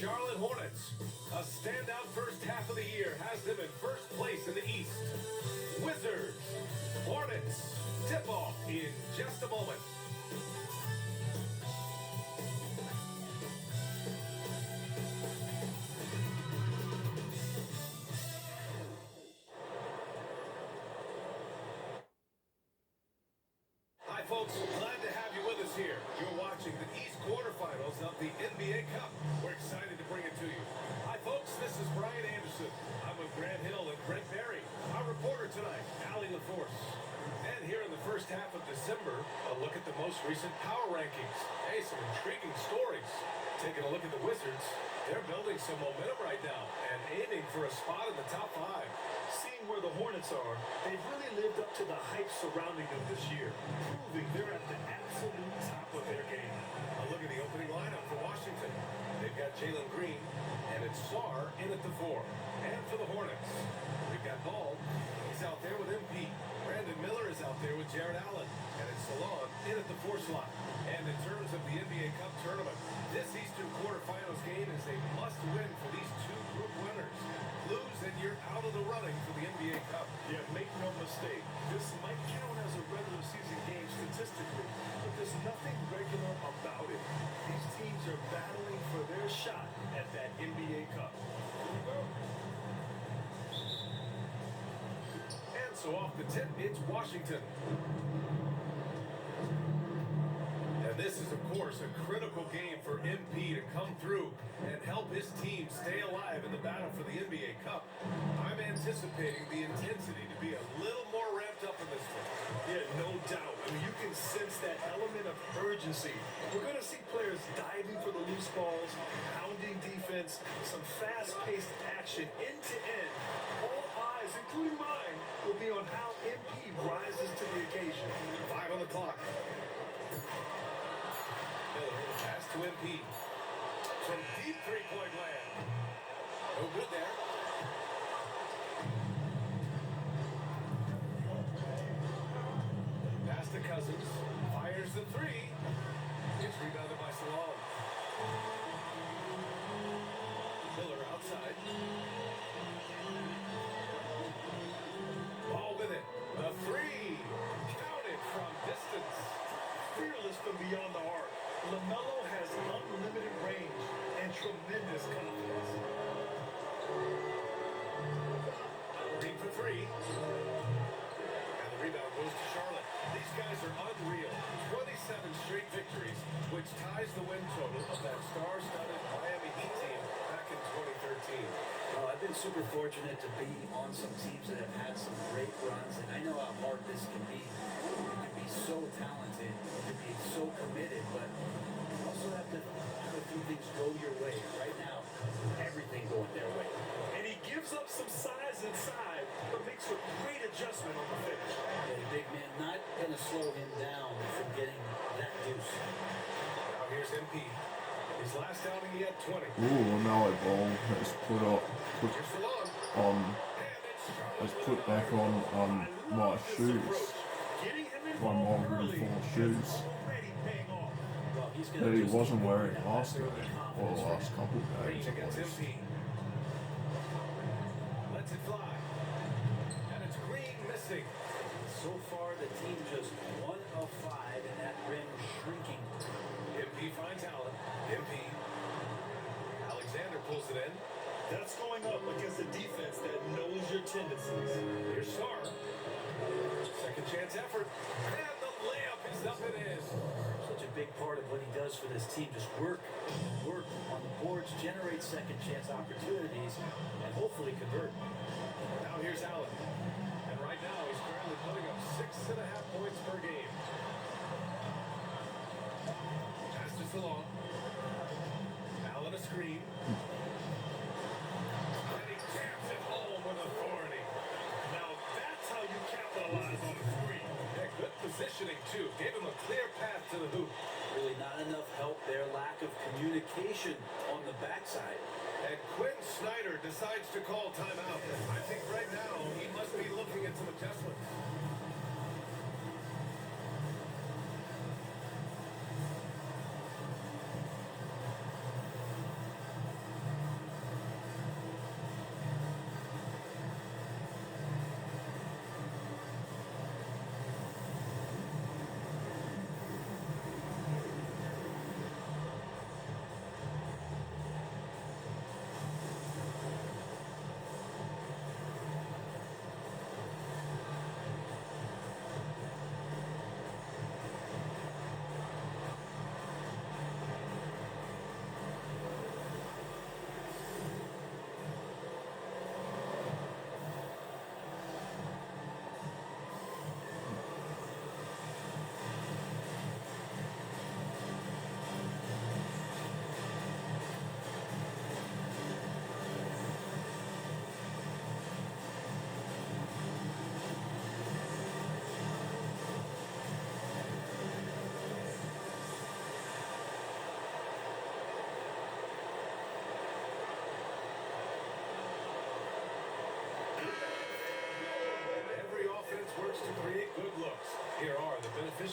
Charlotte Hornets. A standout first half of the year has them in first place in the East. Wizards, Hornets, tip-off in just a moment. Hi, folks. Glad to have you with us here. You're watching the East quarterfinals of the NBA Cup. We're excited to bring it to you. Hi, folks. This is Brian Anderson. I'm with Grant Hill and Brent Barry. Our reporter tonight, Allie LaForce. And here in the first half of December, a look at the most recent power rankings. Hey, some intriguing stories. Taking a look at the Wizards. They're building some momentum right now and aiming for a spot in the top 5. Seeing where the Hornets are, they've really lived up to the hype surrounding them this year, proving they're at the absolute top of their game. A look at the opening lineup for Washington. They've got Jalen Green, and it's Sarr in at the 4. And for the Hornets, we've got Ball. He's out there with MP. Brandon Miller is out there with Jared Allen. And it's Salon in at the 4 slot. And in terms of the NBA Cup tournament, this Eastern quarterfinals game is a must-win for these two group winners. Lose and you're out of the running for the NBA Cup. Yeah, make no mistake, this might count as a regular season game statistically, but there's nothing regular about it. These teams are battling for their shot at that NBA Cup. Here we go. And so off the tip, it's Washington. And this is, of course, a critical game for MP to come through and help his team stay alive in the battle for the NBA Cup. I'm anticipating the intensity to be a little more ramped up in this one. Yeah, no doubt. I mean, you can sense that element of urgency. We're going to see players diving for the loose balls, pounding defense, some fast-paced action end-to-end. All eyes, including mine, will be on how MP rises to the occasion. 5 on the clock. Miller, pass to MP. From deep three-point land. No good there. Pass to Cousins. Fires the 3. It's rebounded by Salon. Miller outside. Ball with it. The 3. Counted from distance. Fearless from beyond the arc. LaMelo has unlimited range and tremendous confidence. Green for 3. And the rebound goes to Charlotte. These guys are unreal. 27 straight victories, which ties the win total of that star-studded Miami Heat team back in 2013. Well, I've been super fortunate to be on some teams that have had some great runs, and I know how hard this can be. You can be so talented, you can be so committed, but you also have to have a few things go your way. Right now, everything going their way. And he gives up some size inside, but makes a great adjustment on the finish. Yeah, the big man not going to slow him down from getting that deuce. Now here's MP. His last outing, he had 20. Ooh, now a ball has put Here's Salon. on, And it's Charlotte has with put it. back on my shoes, Getting him my involved more early beautiful is shoes already paying off. Well, he's going that to he just wasn't keep wearing that last early night, or confidence the right last now. couple of Green days at against least. MP. Lets it fly. And it's Green missing. So far, the team just 1 of 5, and that rim shrinking. MP finds Allen. MP. Alexander pulls it in. That's going up against a defense that knows your tendencies. Here's Sarr. Second chance effort. And the layup is up and in. Such a big part of what he does for this team, just work on the boards, generate second chance opportunities, and hopefully convert. Now here's Allen. And right now he's currently putting up 6.5 points per game. Pass to Salon. Allen a screen. And he jams it home with authority. Now that's how you capitalize on the screen. Yeah, good positioning too. Gave him a clear path to the hoop. Really not enough help there, lack of communication on the backside. And Quinn Snyder decides to call timeout. I think right now he must be looking at some adjustments.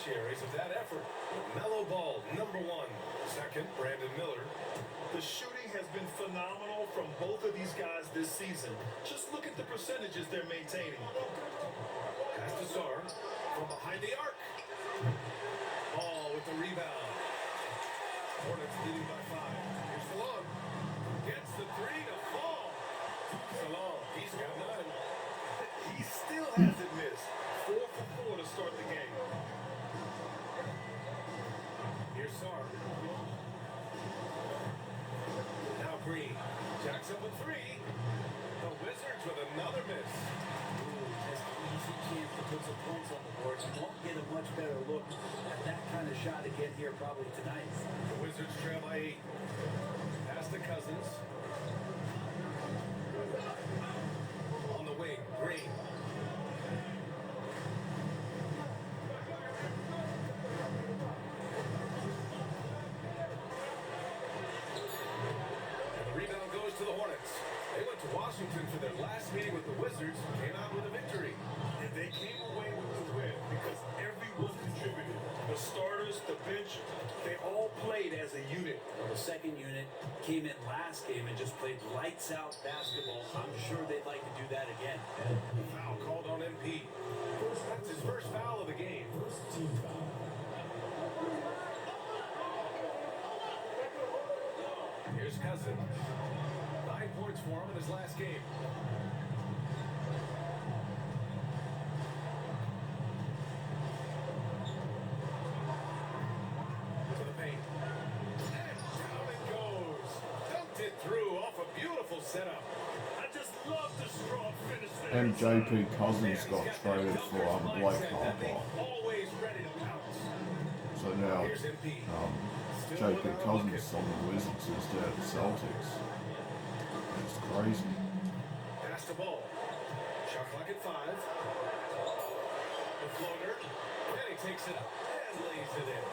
beneficiaries of that effort. Mellow ball, number 1. Second, Brandon Miller. The shooting has been phenomenal from both of these guys this season. Just look at the percentages they're maintaining. Pass to Sarr from behind the arc. Ball with the rebound. Hornets leading by 5. Here's Salon. Gets the 3 to fall. Salon, he's got 9. He still hasn't missed. 4 for 4 to start the game. Here's Sarr. Now Green. Jacks up a 3. The Wizards with another miss. Just an easy chance to put some points on the board. You won't get a much better look at that kind of shot again here probably tonight. The Wizards trail by 8. Pass to Cousins. On the wing, Green. And the rebound goes to the Hornets. They went to Washington for their last meeting with the Wizards, came out with a victory. And they came away with the win because everyone contributed. The starters, the bench, they all played as a unit. Well, the second unit came in last game and just played lights out basketball. I'm sure they'd like to do that again. Foul called on MP. That's his first foul of the game. Here's Cousins. 9 points for him in his last game. To the paint. And down it goes. Dunked it through off a beautiful setup. I just love the strong finish there. And JP Cousins got traded for Blake Harper. Always ready to pounce. So now Here's MP. JP Cousins on the Wizards instead of the Celtics. It's crazy. Pass the ball. Shot clock at 5. The floater. And he takes it up and lays it in.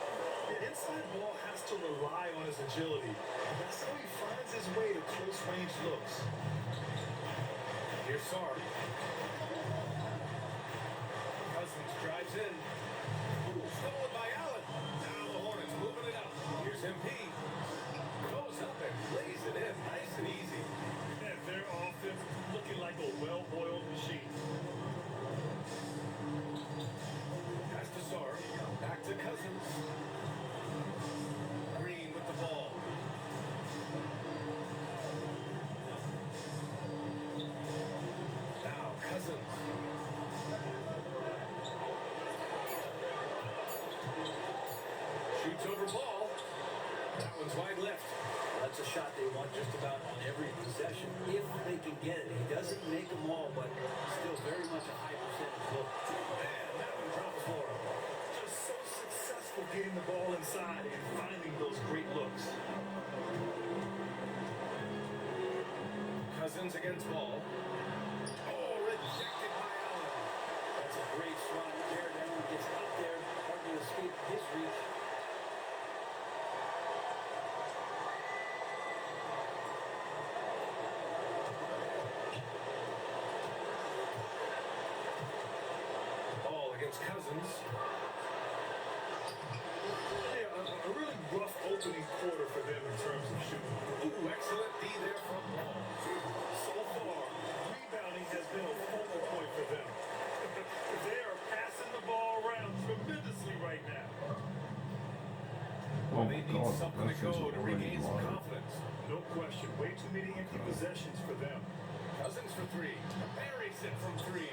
The inside ball has to rely on his agility. That's how he finds his way to close range looks. Here's Sarr. Cousins drives in. Stolen by Allen. Now the Hornets moving it up. Here's MP. Goes up and lays it in. Nice and easy. And their offense looking like a well-oiled machine. Pass to Sarr. Back to Cousins. Green with the ball. Now Cousins. Shoots over ball. That one's wide left. That's a shot they want just about on every possession if they can get it. He doesn't make them all, but still very much a high percentage look. And that one drops for him. Just so successful getting the ball inside and finding those great looks. Cousins against ball. Oh, rejected by Allen. That's a great shot. Jared Allen gets out there, hard to escape his reach. Ball against Cousins. Yeah, a really rough opening quarter for them in terms of shooting. Ooh, excellent D there from Ball. So far, rebounding has been a focal point for them. They are passing the ball around tremendously right now. Oh They my need god, something that to is go to already regain some low. confidence. No question. Way too many empty possessions for them. Cousins for 3. Buries it from 3.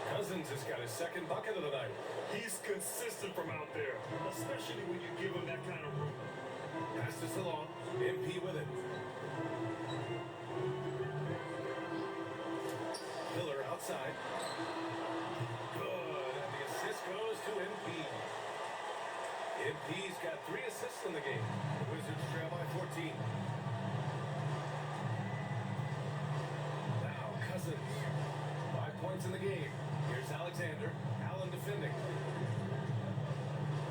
Cousins has got his second bucket of the night. He's consistent from out there, especially when you give him that kind of room. Pass to Salon. MP with it. Miller outside. Good. And the assist goes to MP. MP's got 3 assists in the game. The Wizards trail by 14. Now Cousins. 5 points in the game. Here's Alexander. Allen defending.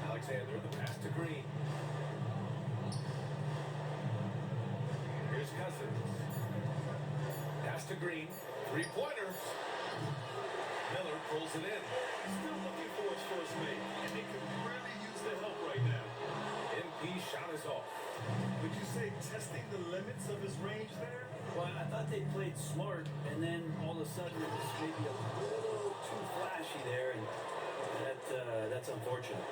Alexander, the pass to Green. Here's Cousins. Pass to Green. 3-pointer. Miller pulls it in. Still looking for his first mate, and they can really use the help right now. MP shot is off. Would you say testing the limits of his range there? Well, I thought they played smart, and then all of a sudden it was maybe a little too flashy there, and that's unfortunate.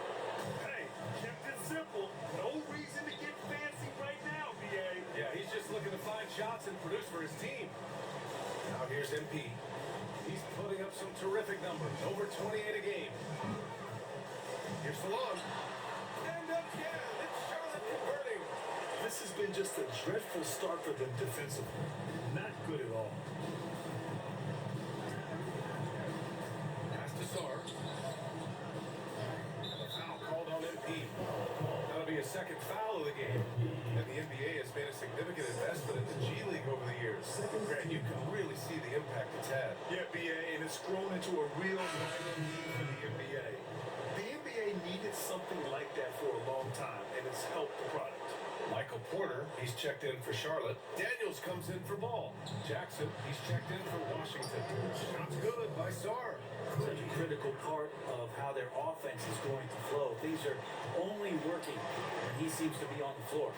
Hey, kept it simple. No reason to get fancy right now, BA. Yeah, he's just looking to find shots and produce for his team. Now here's MP. He's putting up some terrific numbers. Over 28 a game. Here's Salon. And again, it's Charlotte converting. This has been just a dreadful start for them defensively. Not good at all. Pass to Sar. And a foul called on MP. That'll be a second foul of the game. And the NBA has made a significant investment in the G League over the years. Grant, you can really see the impact it's had. Yeah, BA, and it's grown into a real need for the NBA. The NBA needed something like that for a long time, and it's helped the product. Michael Porter, he's checked in for Charlotte. Daniels comes in for Ball. Jackson, he's checked in for Washington. Shots good by Sar. Such a critical part of how their offense is going to flow. Things are only working when he seems to be on the floor.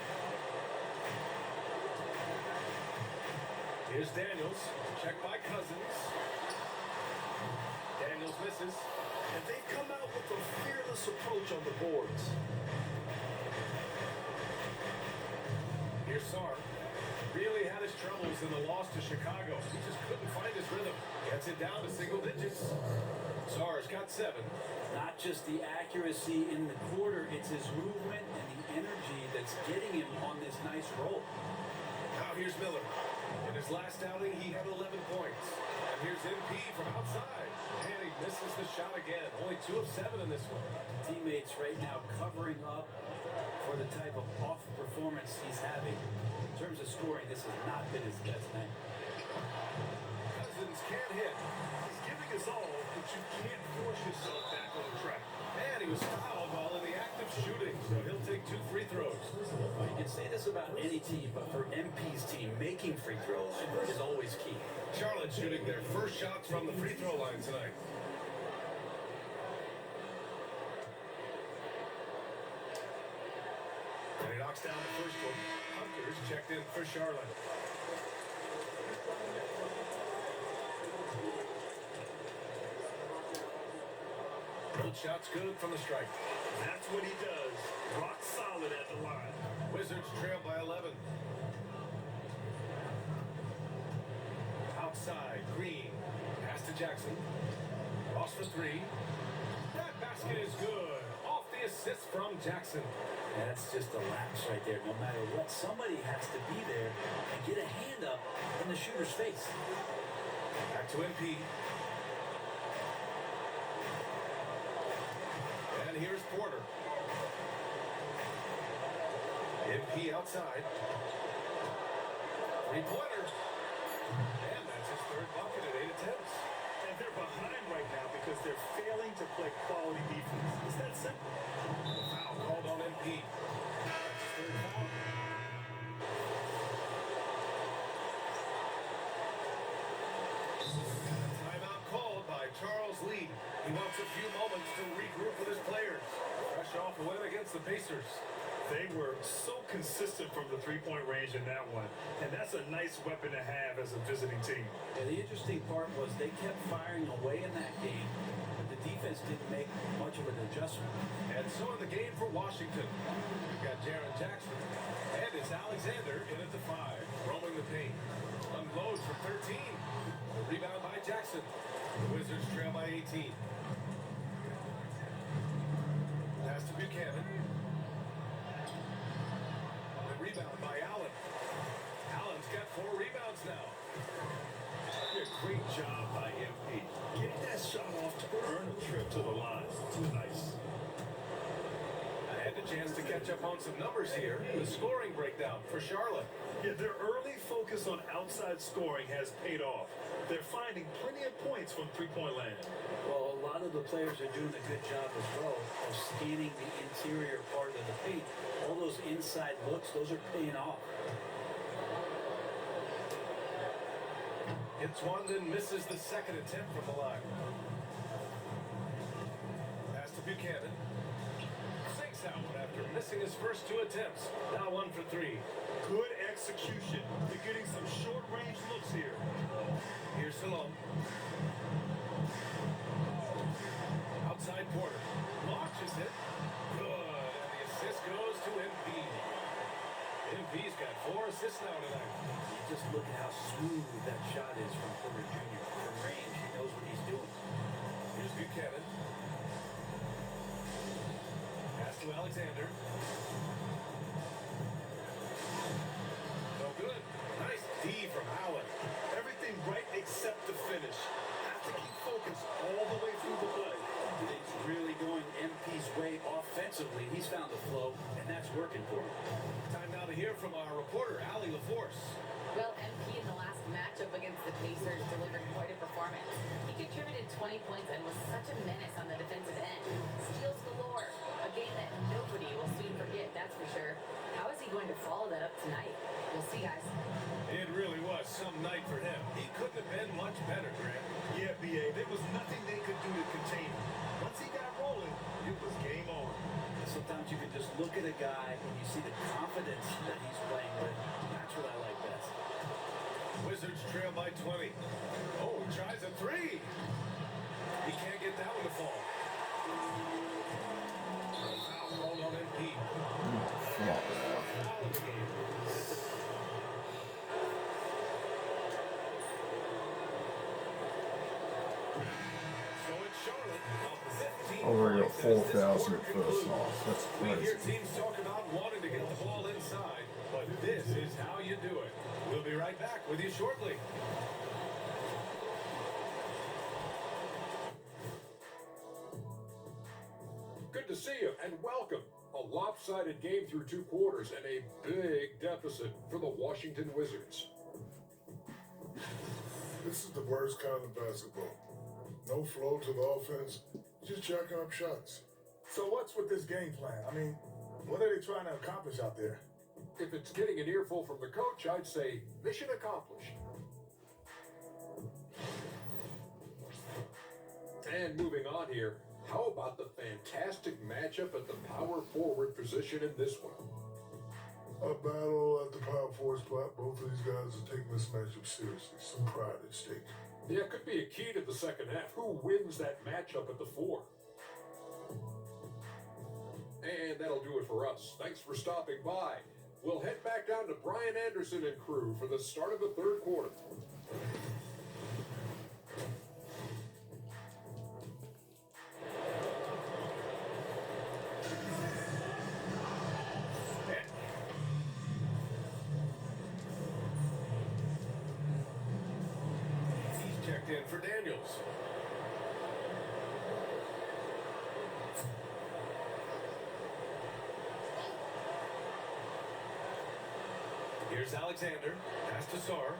Here's Daniels. Checked by Cousins. Daniels misses. And they've come out with a fearless approach on the boards. Here's Sar. Really had his troubles in the loss to Chicago. He just couldn't find his rhythm. Gets it down to single digits. Sar's got 7. Not just the accuracy in the quarter, it's his movement and the energy that's getting him on this nice roll. Now here's Miller. In his last outing, he had 11 points. And here's MP from outside. And he misses the shot again. Only 2 of 7 in this one. Teammates right now covering up for the type of off performance he's having. In terms of scoring, this has not been his best night. Cousins can't hit. He's giving us all, but you can't force yourself back on the track. And he was fouled while in the act of shooting. So he'll take 2 free throws. Well, you can say this about any team, but for MP's team, making free throws is always key. Charlotte shooting their first shots from the free throw line tonight. And he knocks down the first one. Hunter's checked in for Charlotte. Both shots good from the stripe. That's what he does. Rock solid at the line. Wizards trail by 11. Outside, Green. Pass to Jackson. Ross for 3. That basket is good. Off the assist from Jackson. That's just a lapse right there. No matter what, somebody has to be there and get a hand up in the shooter's face. Back to MP. And here's Porter. MP outside. 3-pointer. And that's his 3rd bucket at 8 attempts. And they're behind right now because they're failing to play quality defense. It's that simple. Foul called on MP. That's his 3rd foul. Timeout called by Charles Lee. He wants a few moments to regroup with his players. Fresh off a win against the Pacers. They were so consistent from the three-point range in that one, and that's a nice weapon to have as a visiting team. Yeah, the interesting part was they kept firing away in that game, but the defense didn't make much of an adjustment. And so in the game for Washington, we've got Jaren Jackson. And it's Alexander in at the 5, roaming the paint. Unloads for 13. The rebound by Jackson. The Wizards trail by 18. Pass to Buchanan. The rebound by Allen. Allen's got 4 rebounds now. A great job by MP. Getting that shot off to earn a trip to the line. Nice. And a chance to catch up on some numbers here. The scoring breakdown for Charlotte. Yeah, their early focus on outside scoring has paid off. They're finding plenty of points from three-point land. Well, a lot of the players are doing a good job as well of scanning the interior part of the paint. All those inside looks, those are paying off. Hits one, then misses the second attempt from the line. Buchanan. Sinks that one after missing his first 2 attempts. Now 1 for 3. Good execution. You're getting some short-range looks here. Here's Salome. Outside Porter. Launches it. Good. And the assist goes to Embiid. Embiid's got 4 assists now tonight. You just look at how smooth that shot is from Porter Jr. From range, he knows what he's doing. Here's Buchanan. Pass to Alexander. No good. Nice D from Allen. Everything right except the finish. Have to keep focused all the way through the play. It's really going MP's way offensively. He's found the flow, and that's working for him. Time now to hear from our reporter, Allie LaForce. Well, MP in the last matchup against the Pacers delivered quite a performance. He contributed 20 points and was such a menace on the defensive end. Steals galore. A game that nobody will soon forget, that's for sure. How is he going to follow that up tonight? We'll see, guys. It really was some night for him. He couldn't have been much better, Grant. Yeah, B.A., there was nothing they could do to contain him. Once he got rolling, it was game on. Sometimes you can just look at a guy and you see the confidence that he's playing with. That's what I like best. Wizards trail by 20. Oh, he tries a 3. He can't get that one to fall. Foul called on MP. Flop. Foul of the game. So it's Charlotte up 15 Already got points as this 4,000 quarter first concludes. half. That's We hear crazy. teams talk about wanting to get the ball inside, but this is how you do it. We'll be right back with you shortly. Good to see you and welcome. A lopsided game through 2 quarters and a big deficit for the Washington Wizards. This is the worst kind of basketball. No flow to the offense, just jacking up shots. So what's with this game plan? I mean, what are they trying to accomplish out there? If it's getting an earful from the coach, I'd say mission accomplished. And moving on here, how about the fantastic matchup at the power forward position in this one? A battle at the power forward spot. Both of these guys are taking this matchup seriously. Some pride at stake. Yeah, it could be a key to the second half. Who wins that matchup at the 4? And that'll do it for us. Thanks for stopping by. We'll head back down to Brian Anderson and crew for the start of the 3rd quarter. He's checked in for Daniels. Here's Alexander. Pass to Sarr.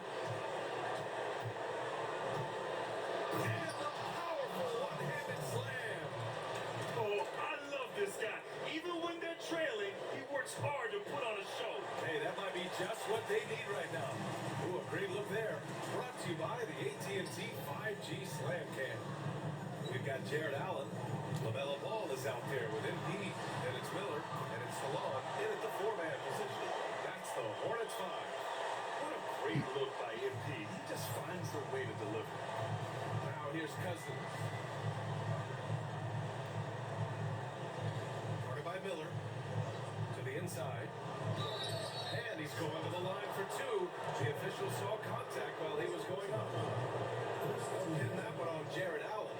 And the powerful one-handed slam. Oh, I love this guy. Even when they're trailing, he works hard to put on a show. Hey, that might be just what they need right now. Ooh, a great look there. Brought to you by the AT&T 5G Slam Cam. We've got Jared Allen. LaMelo Ball is out there with MP. Then it's Miller. And it's Salon in at the 4-man position. That's the Hornets 5. What a great look by MP. He just finds the way to deliver. Now here's Cousins. Guarded by Miller. To the inside. And he's going to the line for 2. The official saw contact while he was going up. Hitting that one on Jared Allen.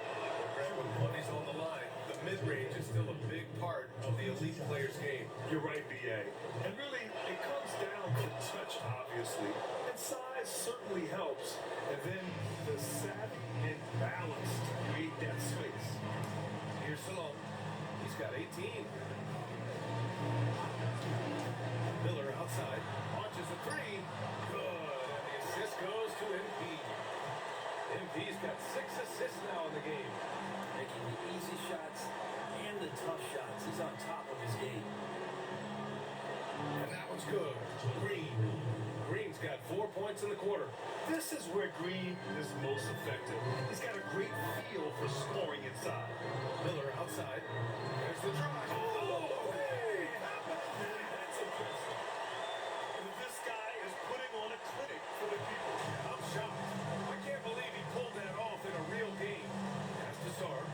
When money's on the line, the mid-range is still a big part of the elite player's game. You're right, B.A. And really, it comes down to touch, obviously. And size certainly helps. And then the savvy and balance to create that space. Here's Salome. He's got 18. Miller outside. Launches a 3. Good. And the assist goes to MP. MP's got 6 assists now in the game. Making the easy shots and the tough shots. He's on top of his game. And that one's good. Green's got 4 points points in the quarter. This is where Green is most effective. He's got a great feel for scoring inside. Miller outside. There's the drive. Oh, hey! How about that? That's impressive. This guy is putting on a clinic for the people. I'm shocked. I can't believe he pulled that off in a real game. Pass to Sarr.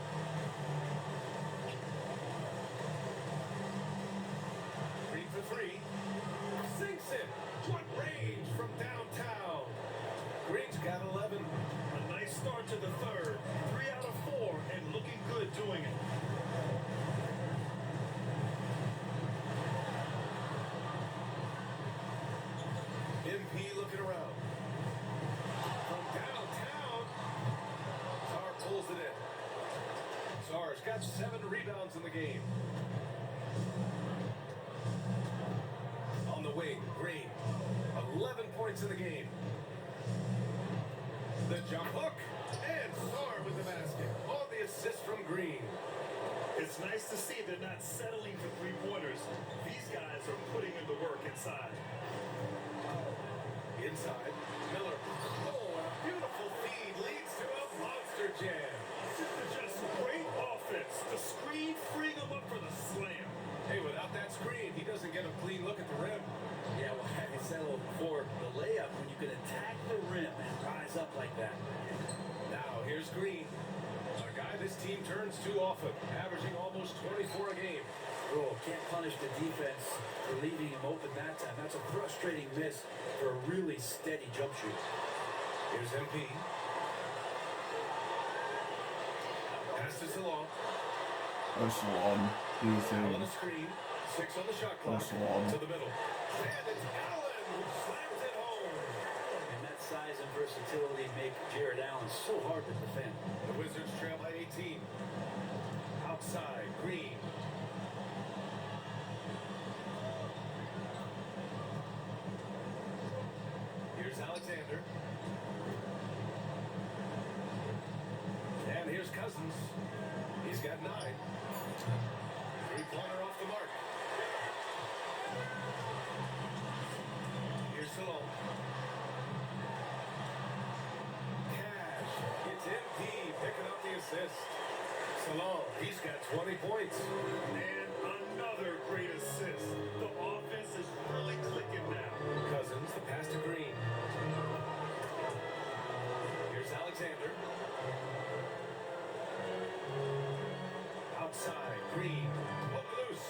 Green for three. Sinks it. What range from downtown. Green's got 11. A nice start to the third. 3 out of 4 and looking good doing it. MP looking around. From downtown. Sarr pulls it in. Sarr's got 7 rebounds in the game. On the wing, Green. 11 points in the game. The jump hook. And Sarr with the basket. On the assist from Green. It's nice to see they're not settling for three-pointers. These guys are putting in the work inside. Inside, Miller. Oh, a beautiful feed leads to a monster jam. Just great offense. The screen freeing him up for the slam. Hey, without that screen, he doesn't get a clean look at the rim. Yeah, well, I said a little before, the layup, when you can attack the rim and rise up like that. Now, here's Green. A guy this team turns to often, averaging almost 24 a game. Bro, can't punish the defense for leaving him open that time. That's a frustrating miss for a really steady jump shoot. Here's MP. Pass to Salon. That's one. He's On in. the screen. 6 on the shot clock. That's one. To the middle. And it's Allen who slams it home. And that size and versatility make Jared Allen so hard to defend. The Wizards trail by 18. Outside, Green. Here's Alexander. And here's Cousins. He's got 9. Three-pointer off the mark. Here's Salon. Cash. It's MP picking up the assist. Salon, he's got 20 points. And another great assist. The offense is really clicking now. Cousins, the pass to Green. Here's Alexander. Outside, Green. Hook loose.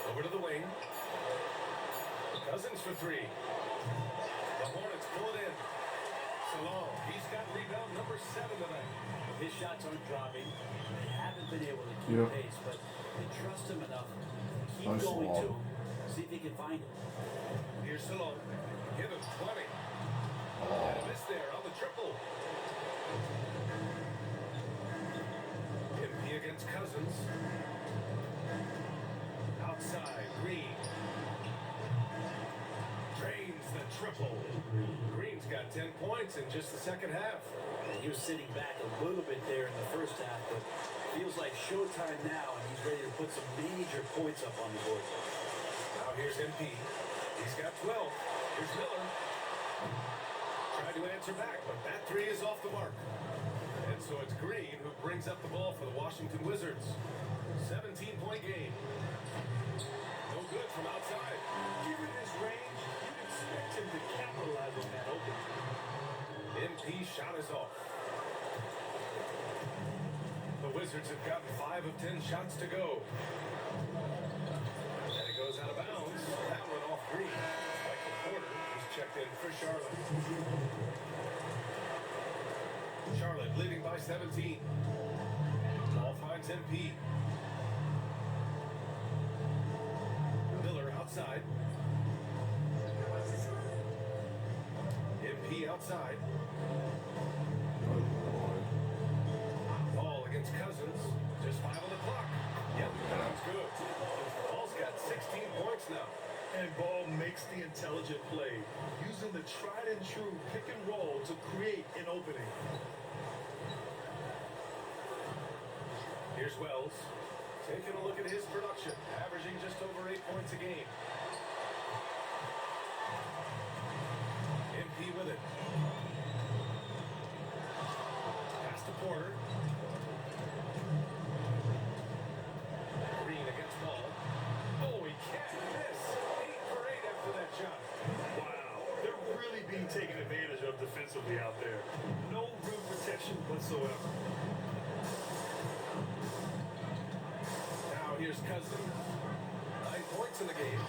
Over to the wing. Cousins for 3. The Hornets pull it in. Salon, he's got rebound number 7 tonight. His shots aren't dropping. They haven't been able to keep Yep. pace, but they trust him enough. Keep Nice going lob. to him. See if he can find him. Here's Salon. Give him 20. And a miss there on the triple. MP against Cousins. Outside, Green. Drains the triple. Green's got 10 points in just the second half. And he was sitting back a little bit there in the first half, but feels like showtime now, and he's ready to put some major points up on the board. Now here's MP. He's got 12. Here's Miller. Tried to answer back, but that 3 is off the mark. And so it's Green who brings up the ball for the Washington Wizards. 17-point game. No good from outside. Given his range, you'd expect him to capitalize on that opening. MP shot is off. The Wizards have gotten 5 of 10 shots to go. And it goes out of bounds. That one off Green. Michael Porter is checked in for Charlotte. Charlotte leading by 17. Ball finds MP. Miller outside. MP outside. Ball against Cousins. Just 5 on the clock. Yep, sounds good. Ball's got 16 points now. And Ball makes the intelligent play, using the tried and true pick and roll to create an opening. Here's Wells. Taking a look at his production, averaging just over 8 points a game. MP with it. Pass to Porter. Green against Ball. Oh, he can't miss. 8 for 8 after that shot. Wow, they're really being taken advantage of defensively out there. No rim protection whatsoever. Now here's Cousins. 9 points in the game.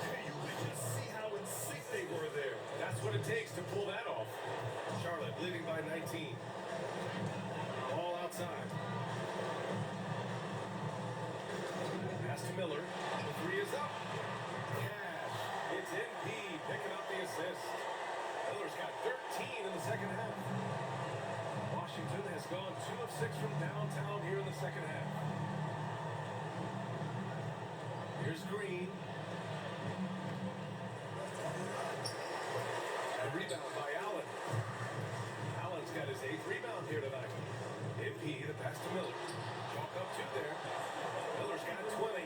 Hey, you could just see how in sync they were there. That's what it takes to pull that off. Charlotte leading by 19. Ball outside. Pass to Miller. The three is up. Cash. It's MP picking up the assist. Miller's got 13 in the second half. Washington has gone 2 of 6 from downtown here in the second half. Here's Green. A rebound by Allen. Allen's got his 8th rebound here tonight. MP, the pass to Miller. Chalk up 2 there. Miller's got 20.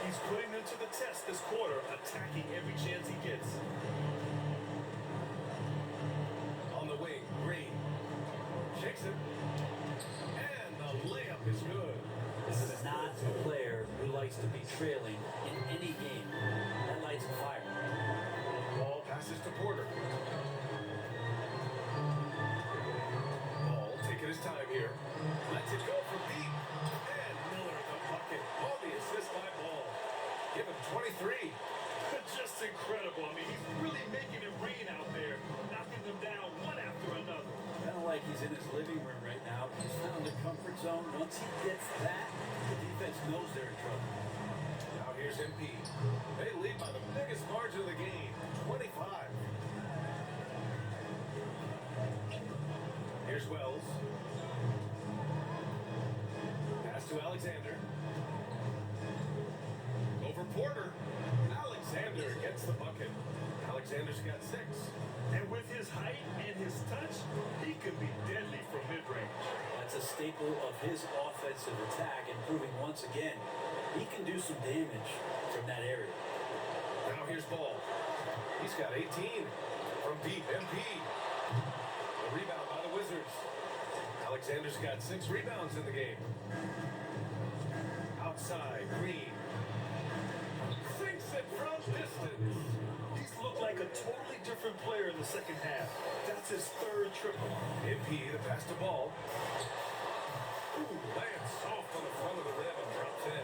He's putting them to the test this quarter, attacking every chance he gets. On the wing, Green. Shakes it. And the layup is good. This is not a player who likes to be trailing in any game. That lights a fire. Ball passes to Porter. Ball taking his time here. Lets it go for deep. And Miller the bucket. On the assist by Ball. Give him 23. Just incredible. I mean, he's really making it rain out there, knocking them down one after another. Kind of like he's in his living room right now. He's found a comfort zone. Once he gets that, the defense knows they're in trouble. Now here's MP. They lead by the biggest margin of the game, 25. Here's Wells. Pass to Alexander. Over Porter. Alexander gets the bucket. Alexander's got 6. And with his height and his touch, he could be deadly from mid-range. That's a staple of his offensive attack, and proving once again he can do some damage from that area. Now here's Ball. He's got 18 from deep. MP. A rebound by the Wizards. Alexander's got 6 rebounds in the game. Outside, Green. Sinks it from distance. He's looked like a totally different player in the second half. That's his 3rd triple. MP, the pass to Ball. Ooh, lands soft on the front of the rim and drops in.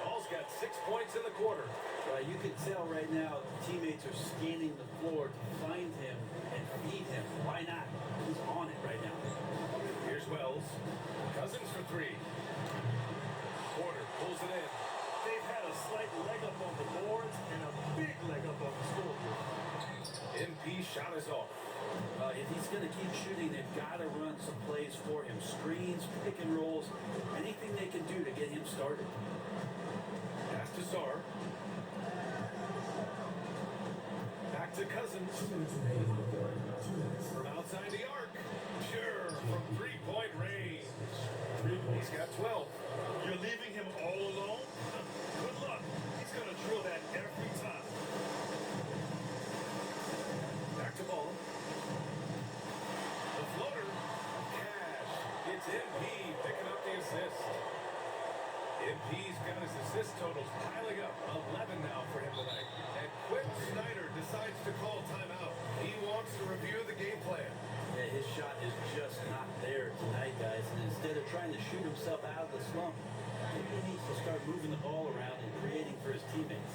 Ball's got 6 points in the quarter. Well, you can tell right now teammates are scanning the floor to find him and feed him. Why not? He's on it right now. Here's Wells. Cousins for 3. Porter pulls it in. They've had a slight leg up on the boards and a big leg up on the scoreboard. MP shot is off. If he's going to keep shooting, they've got to run some plays for him. Screens, pick and rolls, anything they can do to get him started. Pass to Sarr. Back to Cousins. From outside the arc. Pure from 3-point range. He's got 12. You're leaving him all alone? Good luck. He's going to drill that every time. Back to Ball. The floater. Cash. It's MP picking up the assist. MP's got his assist totals piling up. 11 now for him tonight. And Quinn Snyder decides to call timeout. He wants to review the game plan. Yeah, his shot is just not there tonight, guys. And instead of trying to shoot himself out of the slump, maybe he needs to start moving the ball around and creating for his teammates.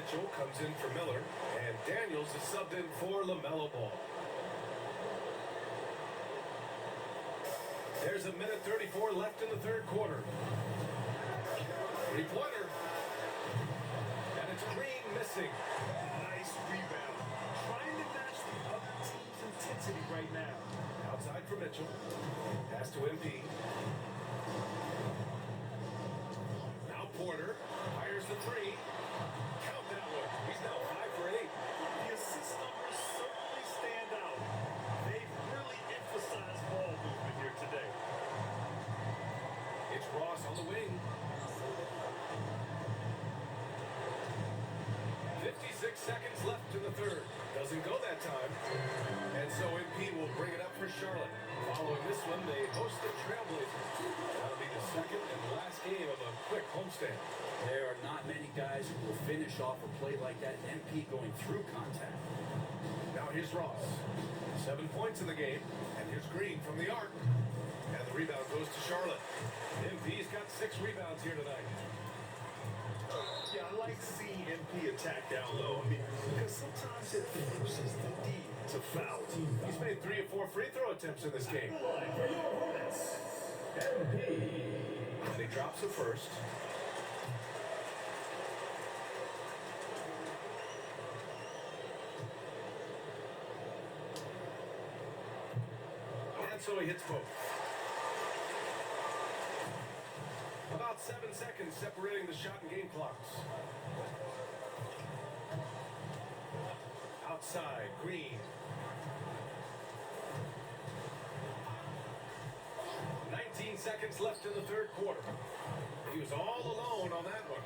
Mitchell comes in for Miller, and Daniels is subbed in for LaMelo Ball. There's a minute 34 left in the third quarter. Three-pointer. And it's Green missing. Nice rebound. Trying to match the other team's intensity right now. Outside for Mitchell. Pass to MP. Now Porter fires the three. Count that one. He's now 5 for 8. The assist numbers certainly stand out. They've really emphasized ball movement here today. It's Ross on the wing. 56 seconds left in the third. Doesn't go that time. And so MP will bring it up for Charlotte. Following this one, they host the Trailblazers. That'll be the second and last game of a quick homestand. There are not many guys who will finish off a play like that. MP going through contact. Now here's Ross. 7 points in the game. And here's Green from the arc. And the rebound goes to Charlotte. MP's got 6 rebounds here tonight. Yeah, I like seeing MP attack down low. I mean, because sometimes it forces the D to foul. He's made 3 or 4 free throw attempts in this game. And he drops the first. And so he hits both. About 7 seconds separating the shot and game clocks. Outside, Green. 19 seconds left in the third quarter. He was all alone on that one.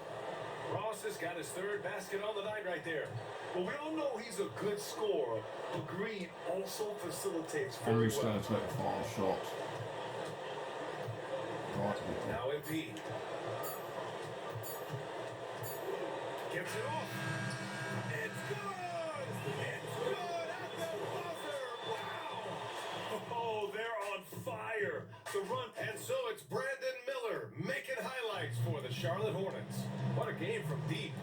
Ross has got his third basket on the night right there. Well, we all know he's a good scorer, but Green also facilitates very Henry's well. going to take the final shot. Right. Now MP. Gives it off. It's good! It's good at the buzzer! Wow! Oh, they're on fire. The run. And so it's Brandon Miller making highlights for the Charlotte Hornets. What a game from deep.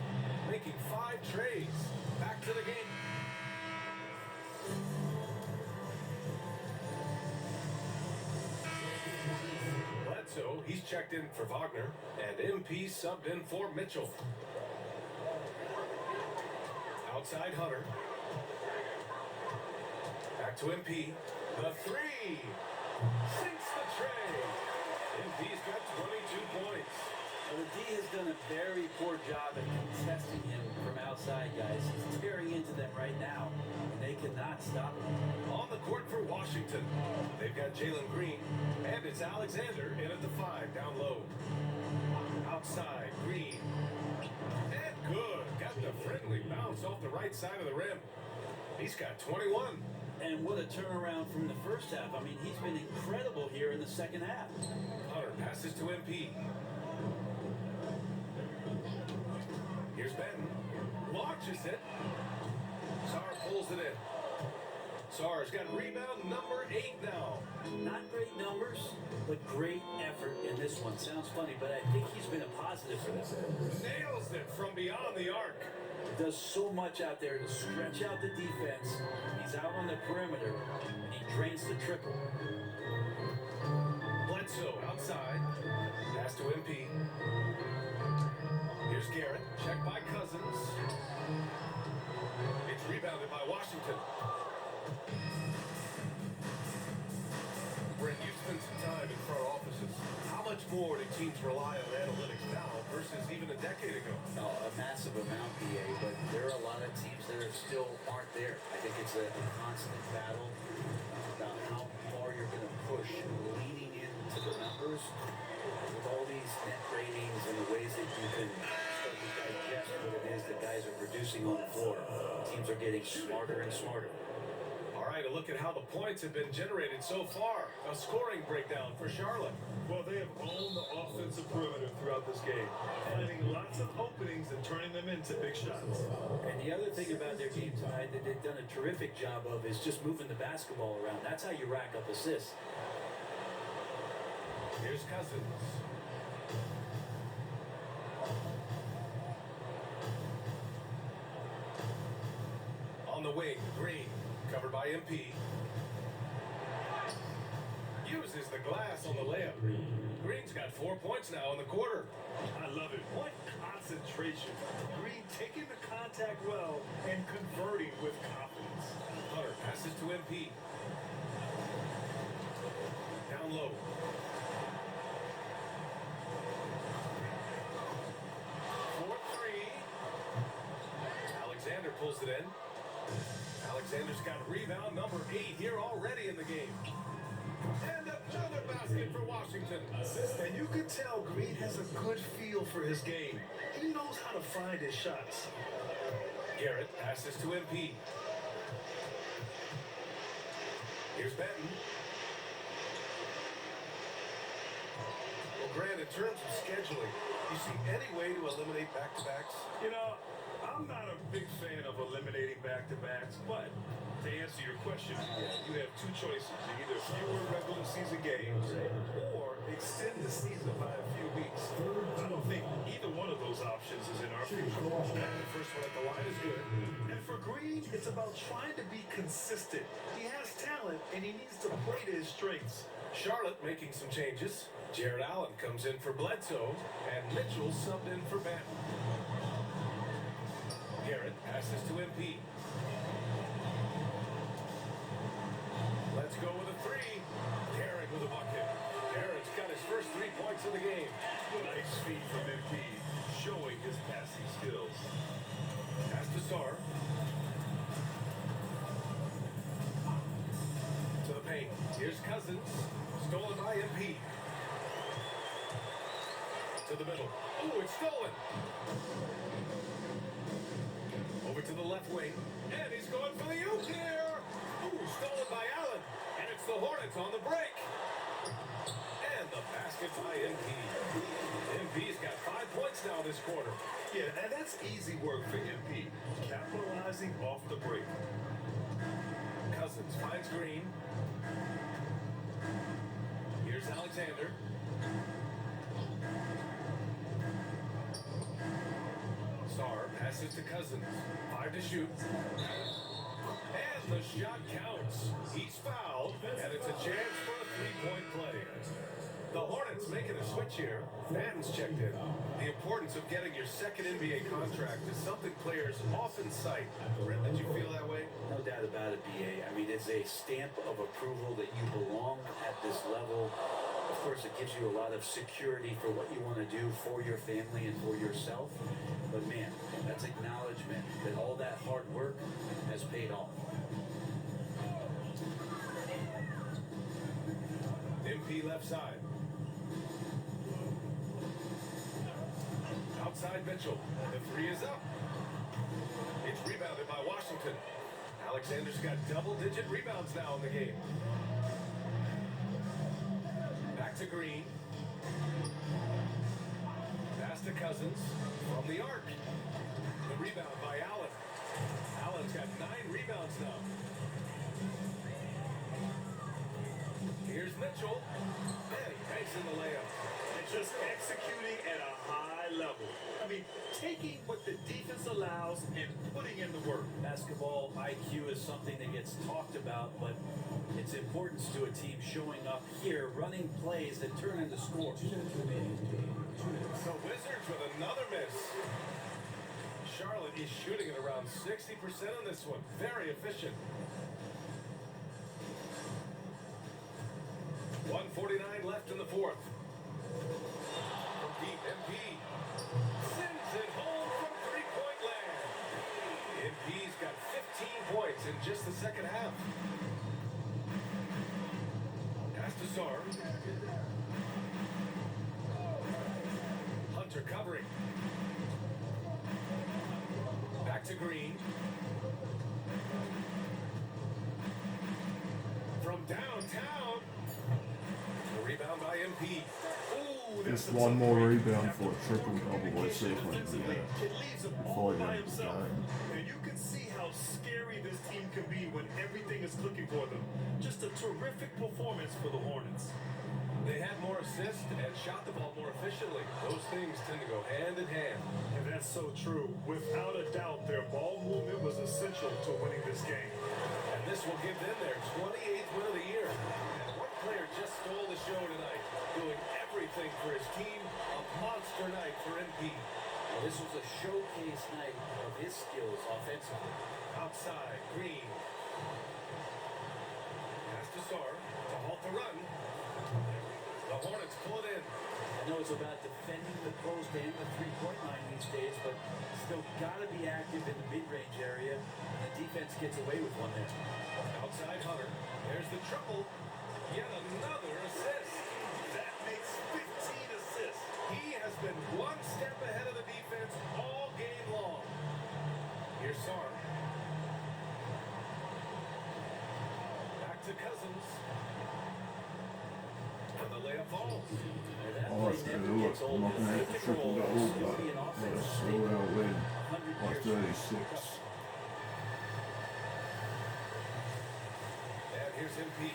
Making 5 trays. Back to the game. Bledsoe, he's checked in for Wagner. And MP subbed in for Mitchell. Outside Hunter. Back to MP. The three. Sinks the tray. MP's got 22 points. Well, the D has done a very poor job at contesting him from outside, guys. He's tearing into them right now, and they cannot stop him. On the court for Washington, they've got Jalen Green, and it's Alexander in at the 5, down low. Outside, Green. And good. Got the friendly bounce off the right side of the rim. He's got 21. And what a turnaround from the first half. I mean, he's been incredible here in the second half. Hunter passes to MP. Here's Benton. Launches it. Sarr pulls it in. Sarr's got rebound number 8 now. Not great numbers, but great effort in this one. Sounds funny, but I think he's been a positive for them. Nails it from beyond the arc. Does so much out there to stretch out the defense. He's out on the perimeter, and he drains the triple. Bledsoe outside. Pass to MP. Here's Garrett. Checked by Cousins. It's rebounded by Washington. Brent, you spent some time in front offices. How much more do teams rely on analytics now versus even a decade ago? No, a massive amount, BA, but there are a lot of teams that still aren't there. I think it's a constant battle about how far you're going to push, leaning into the numbers with all these net ratings and the ways that you can start to digest what it is that guys are producing on the floor. Teams are getting smarter and smarter. All right, a look at how the points have been generated so far. A scoring breakdown for Charlotte. Well, they have owned the offensive perimeter throughout this game, finding lots of openings and turning them into big shots. And the other thing about their game tonight that they've done a terrific job of is just moving the basketball around. That's how you rack up assists. Here's Cousins. the wing, Green, covered by MP. Uses the glass on the layup. Green's got 4 points now in the quarter. I love it. What concentration. Green taking the contact well and converting with confidence. Hunter passes to MP. Down low. 4-3. Alexander pulls it in. Alexander's got rebound number 8 here already in the game. And another basket for Washington. And you can tell Green has a good feel for his game. He knows how to find his shots. Garrett passes to MP. Here's Benton. Well, Grant, in terms of scheduling, you see any way to eliminate back-to-backs? You know, I'm not a big fan of eliminating back-to-backs, but to answer your question, you have two choices. Either fewer regular season games or extend the season by a few weeks. I don't think either one of those options is in our future. The first one at the line is good. And for Green, it's about trying to be consistent. He has talent, and he needs to play to his strengths. Charlotte making some changes. Jared Allen comes in for Bledsoe, and Mitchell subbed in for Benton. Garrett passes to MP. Let's go with a 3. Garrett with a bucket. Garrett's got his first 3 points of the game. Nice feed from MP, showing his passing skills. Pass to Sarr. To the paint. Here's Cousins. Stolen by MP. To the middle. Oh, it's stolen. Over to the left wing. And he's going for the oop here. Ooh, stolen by Allen. And it's the Hornets on the break. And the basket by MP. MP's got 5 points now this quarter. Yeah, and that's easy work for MP, capitalizing off the break. Cousins finds Green. Here's Alexander. Sarr passes to Cousins. 5 to shoot. And the shot counts. He's fouled, and it's a chance for a 3-point play. The Hornets making a switch here. Fans checked in. The importance of getting your second NBA contract is something players often cite. Brent, did you feel that way? No doubt about it, BA. I mean, it's a stamp of approval that you belong at this level. Of course, it gives you a lot of security for what you want to do for your family and for yourself. But man, that's acknowledgement that all that hard work has paid off. MP left side. Outside Mitchell. The 3 is up. It's rebounded by Washington. Alexander's got double-digit rebounds now in the game. Back to Green. Pass to Cousins from the arc. The rebound by Allen. Allen's got 9 rebounds now. Here's Mitchell. And he banks in the layup. And just executing at a high level. I mean, taking what the defense allows and putting in the work. Basketball IQ is something that gets talked about, but its importance to a team showing up here, running plays that turn into scores. The Wizards with another miss. Charlotte is shooting at around 60% on this one. Very efficient. 1:49 left in the fourth. From deep, MP sends it home from three-point land. MP's got 15 points in just the second half. Pass to Sarr. Hunter covering. Back to Green. From downtown. The rebound by MP. Ooh, Just one more rebound for a triple-double. Let's see if we can get it It leaves him before all the by end of the himself. game. And you can see how scary this team can be when everything is clicking for them. Just a terrific performance for the Hornets. They had more assists and shot the ball more efficiently. Those things tend to go hand in hand. And that's so true. Without a doubt, their ball movement was essential to winning this game. And this will give them their 28th win of the year. And one player just stole the show tonight, doing everything for his team. A monster night for MP. Well, this was a showcase night of his skills offensively. Outside, Green. Pass to Sarr to halt the run. The Hornets pull it in. I know it's about defending the post and the three-point line these days, but still got to be active in the mid-range area. The defense gets away with one there. Outside Hunter. There's the triple. Yet another assist. That makes 15 assists. He has been one step ahead of the defense all game long. Here's Sarr. Back to Cousins. And the layup falls. That Oh, play that's never good. gets Look, old. I'm not gonna have to triple double, Still but be an offense so staple outweighed 100 by years from now. 36. And here's MP.